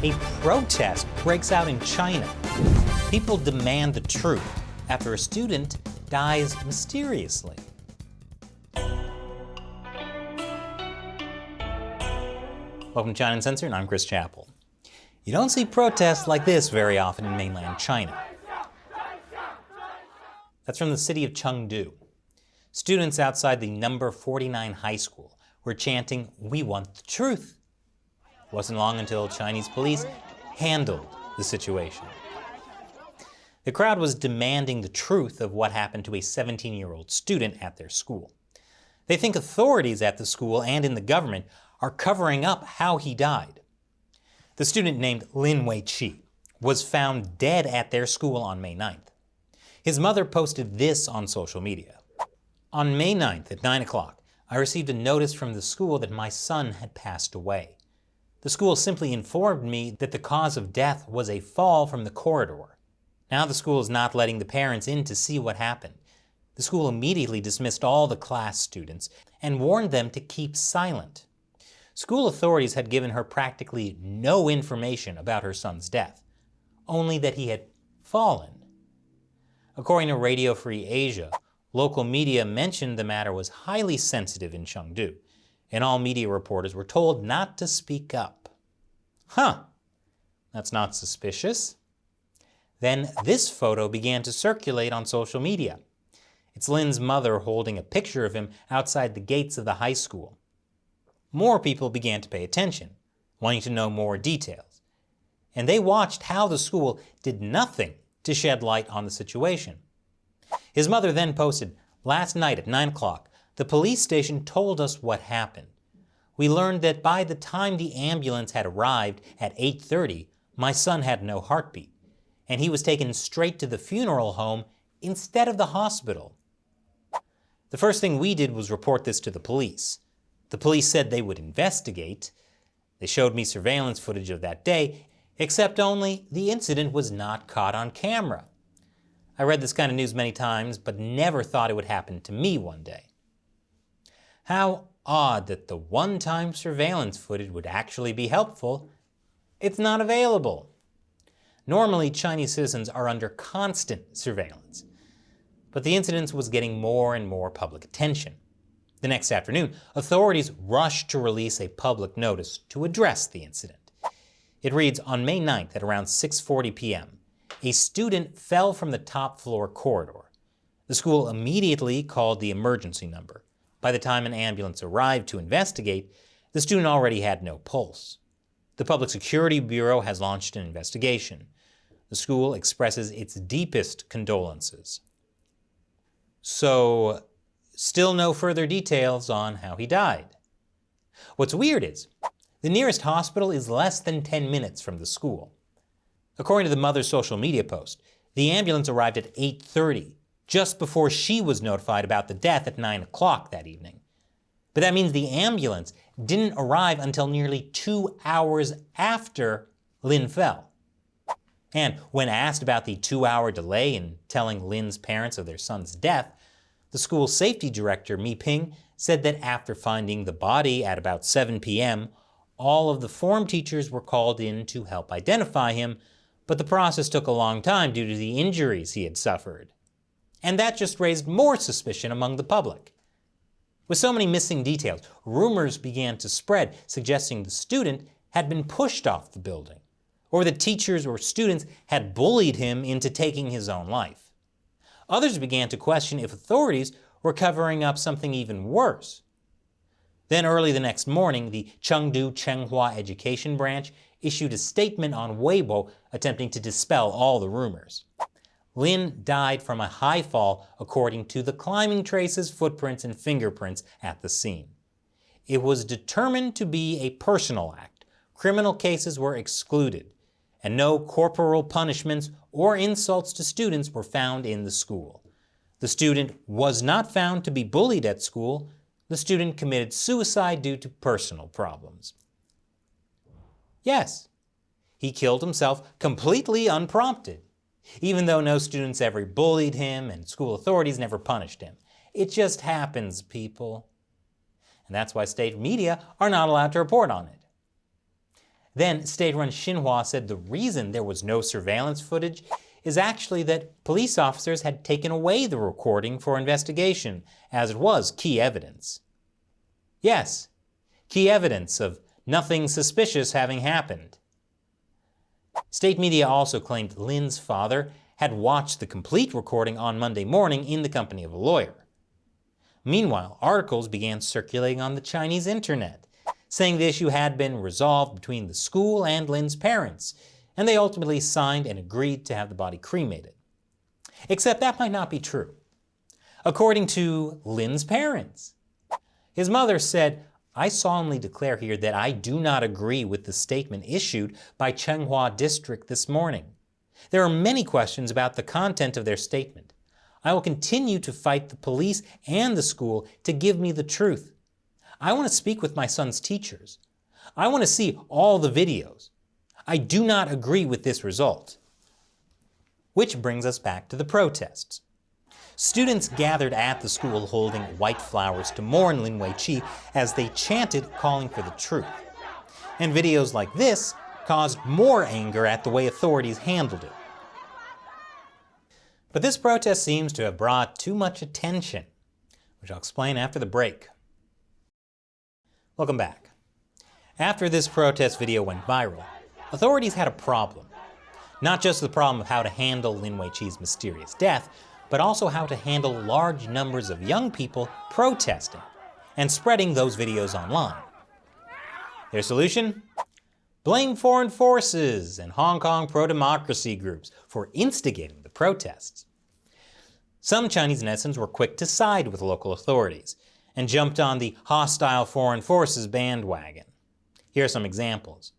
A protest breaks out in China. People demand the truth after a student dies mysteriously. Welcome to China Uncensored, and I'm Chris Chappell. You don't see protests like this very often in mainland China. That's from the city of Chengdu. Students outside the number 49 high school were chanting, "We want the truth." It wasn't long until Chinese police handled the situation. The crowd was demanding the truth of what happened to a 17-year-old student at their school. They think authorities at the school and in the government are covering up how he died. The student named Lin Wei-chi was found dead at their school on May 9th. His mother posted this on social media. "On May 9th at 9 o'clock, I received a notice from the school that my son had passed away. The school simply informed me that the cause of death was a fall from the corridor. Now the school is not letting the parents in to see what happened. The school immediately dismissed all the class students and warned them to keep silent. School authorities had given her practically no information about her son's death, only that he had fallen." According to Radio Free Asia, local media mentioned the matter was highly sensitive in Chengdu, and all media reporters were told not to speak up. That's not suspicious. Then this photo began to circulate on social media. It's Lin's mother holding a picture of him outside the gates of the high school. More people began to pay attention, wanting to know more details. And they watched how the school did nothing to shed light on the situation. His mother then posted, "Last night at 9 o'clock, the police station told us what happened. We learned that by the time the ambulance had arrived at 8:30, my son had no heartbeat, and he was taken straight to the funeral home instead of the hospital. The first thing we did was report this to the police. The police said they would investigate. They showed me surveillance footage of that day, except only the incident was not caught on camera. I read this kind of news many times, but never thought it would happen to me one day." How odd that the one-time surveillance footage would actually be helpful. It's not available. Normally, Chinese citizens are under constant surveillance, but the incident was getting more and more public attention. The next afternoon, authorities rushed to release a public notice to address the incident. It reads, "On May 9th at around 6:40 p.m., a student fell from the top floor corridor. The school immediately called the emergency number. By the time an ambulance arrived to investigate, the student already had no pulse. The Public Security Bureau has launched an investigation. The school expresses its deepest condolences." So, still no further details on how he died. What's weird is, the nearest hospital is less than 10 minutes from the school. According to the mother's social media post, the ambulance arrived at 8:30, just before she was notified about the death at 9 o'clock that evening. But that means the ambulance didn't arrive until nearly 2 hours after Lin fell. And when asked about the 2-hour delay in telling Lin's parents of their son's death, the school safety director, Mi Ping, said that after finding the body at about 7 p.m., all of the form teachers were called in to help identify him, but the process took a long time due to the injuries he had suffered. And that just raised more suspicion among the public. With so many missing details, rumors began to spread, suggesting the student had been pushed off the building, or that teachers or students had bullied him into taking his own life. Others began to question if authorities were covering up something even worse. Then early the next morning, the Chengdu Chenghua Education Branch issued a statement on Weibo attempting to dispel all the rumors. Lin died from a high fall according to the climbing traces, footprints, and fingerprints at the scene. It was determined to be a personal act. Criminal cases were excluded, and no corporal punishments or insults to students were found in the school. The student was not found to be bullied at school. The student committed suicide due to personal problems. Yes, he killed himself completely unprompted, even though no students ever bullied him and school authorities never punished him. It just happens, people. And that's why state media are not allowed to report on it. Then state-run Xinhua said the reason there was no surveillance footage is actually that police officers had taken away the recording for investigation, as it was key evidence. Yes, key evidence of nothing suspicious having happened. State media also claimed Lin's father had watched the complete recording on Monday morning in the company of a lawyer. Meanwhile, articles began circulating on the Chinese internet, saying the issue had been resolved between the school and Lin's parents, and they ultimately signed and agreed to have the body cremated. Except that might not be true. According to Lin's parents, his mother said, "I solemnly declare here that I do not agree with the statement issued by Chenghua District this morning. There are many questions about the content of their statement. I will continue to fight the police and the school to give me the truth. I want to speak with my son's teachers. I want to see all the videos. I do not agree with this result." Which brings us back to the protests. Students gathered at the school holding white flowers to mourn Lin Weiqi as they chanted, calling for the truth. And videos like this caused more anger at the way authorities handled it. But this protest seems to have brought too much attention, which I'll explain after the break. Welcome back. After this protest video went viral, authorities had a problem. Not just the problem of how to handle Lin Weiqi's mysterious death, but also how to handle large numbers of young people protesting and spreading those videos online. Their solution? Blame foreign forces and Hong Kong pro-democracy groups for instigating the protests. Some Chinese netizens were quick to side with local authorities and jumped on the hostile foreign forces bandwagon. Here are some examples.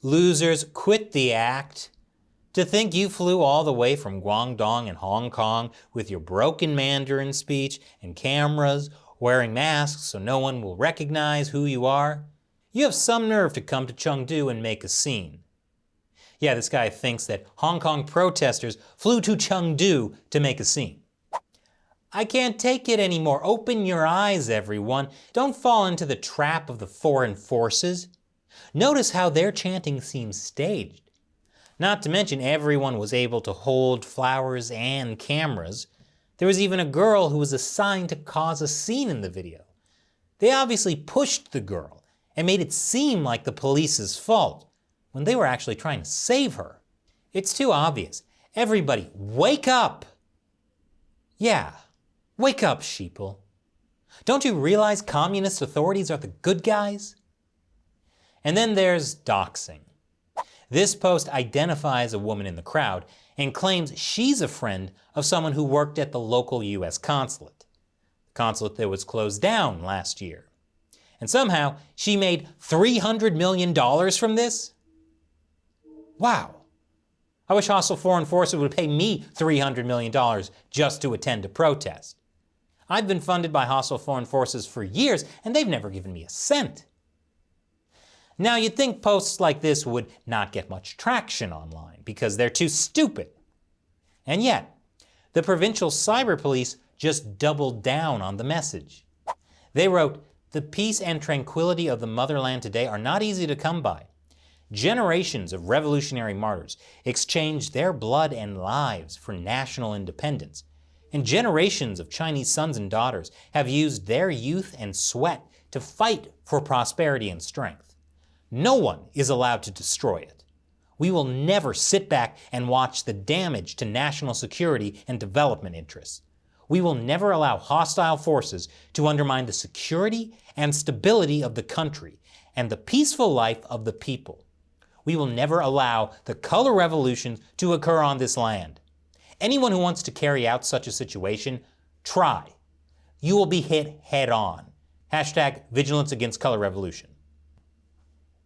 "Losers, quit the act. To think you flew all the way from Guangdong and Hong Kong with your broken Mandarin speech and cameras, wearing masks so no one will recognize who you are. You have some nerve to come to Chengdu and make a scene." Yeah, this guy thinks that Hong Kong protesters flew to Chengdu to make a scene. I can't take it anymore. Open your eyes, everyone. Don't fall into the trap of the foreign forces. Notice how their chanting seems staged. Not to mention everyone was able to hold flowers and cameras. There was even a girl who was assigned to cause a scene in the video. They obviously pushed the girl and made it seem like the police's fault when they were actually trying to save her. It's too obvious. Everybody, wake up! Yeah, wake up, sheeple. Don't you realize communist authorities are the good guys? And then there's doxing. This post identifies a woman in the crowd and claims she's a friend of someone who worked at the local US consulate, the consulate that was closed down last year. And somehow she made $300 million from this? Wow. I wish hostile foreign forces would pay me $300 million just to attend a protest. I've been funded by hostile foreign forces for years and they've never given me a cent. Now, you'd think posts like this would not get much traction online because they're too stupid. And yet, the provincial cyber police just doubled down on the message. They wrote, "The peace and tranquility of the motherland today are not easy to come by. Generations of revolutionary martyrs exchanged their blood and lives for national independence, and generations of Chinese sons and daughters have used their youth and sweat to fight for prosperity and strength. No one is allowed to destroy it. We will never sit back and watch the damage to national security and development interests. We will never allow hostile forces to undermine the security and stability of the country and the peaceful life of the people. We will never allow the color revolution to occur on this land. Anyone who wants to carry out such a situation, try. You will be hit head on. Hashtag vigilance against color revolution."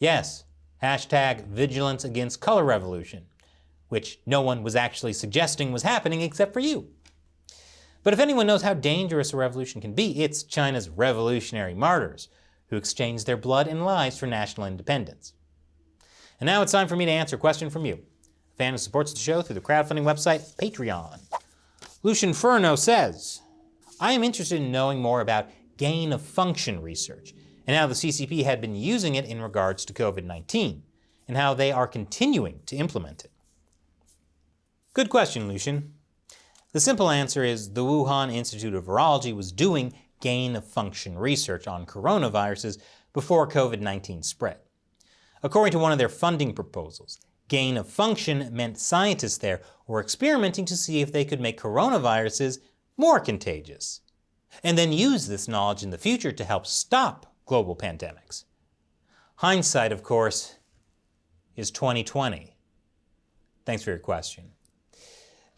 Yes, hashtag vigilance against color revolution, which no one was actually suggesting was happening except for you. But if anyone knows how dangerous a revolution can be, it's China's revolutionary martyrs who exchanged their blood and lives for national independence. And now it's time for me to answer a question from you, a fan who supports the show through the crowdfunding website Patreon. Lucian Furno says, "I am interested in knowing more about gain of function research and how the CCP had been using it in regards to COVID-19. and how they are continuing to implement it? Good question, Lucian. The simple answer is the Wuhan Institute of Virology was doing gain-of-function research on coronaviruses before COVID-19 spread. According to one of their funding proposals, gain-of-function meant scientists there were experimenting to see if they could make coronaviruses more contagious, and then use this knowledge in the future to help stop global pandemics. Hindsight, of course, is 2020. Thanks for your question.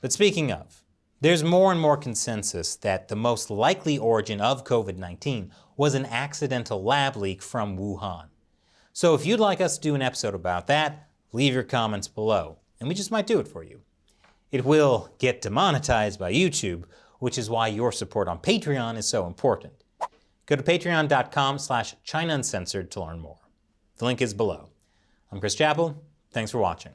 But speaking of, there's more and more consensus that the most likely origin of COVID-19 was an accidental lab leak from Wuhan. So if you'd like us to do an episode about that, leave your comments below, and we just might do it for you. It will get demonetized by YouTube, which is why your support on Patreon is so important. Go to patreon.com/China Uncensored to learn more. The link is below. I'm Chris Chappell. Thanks for watching.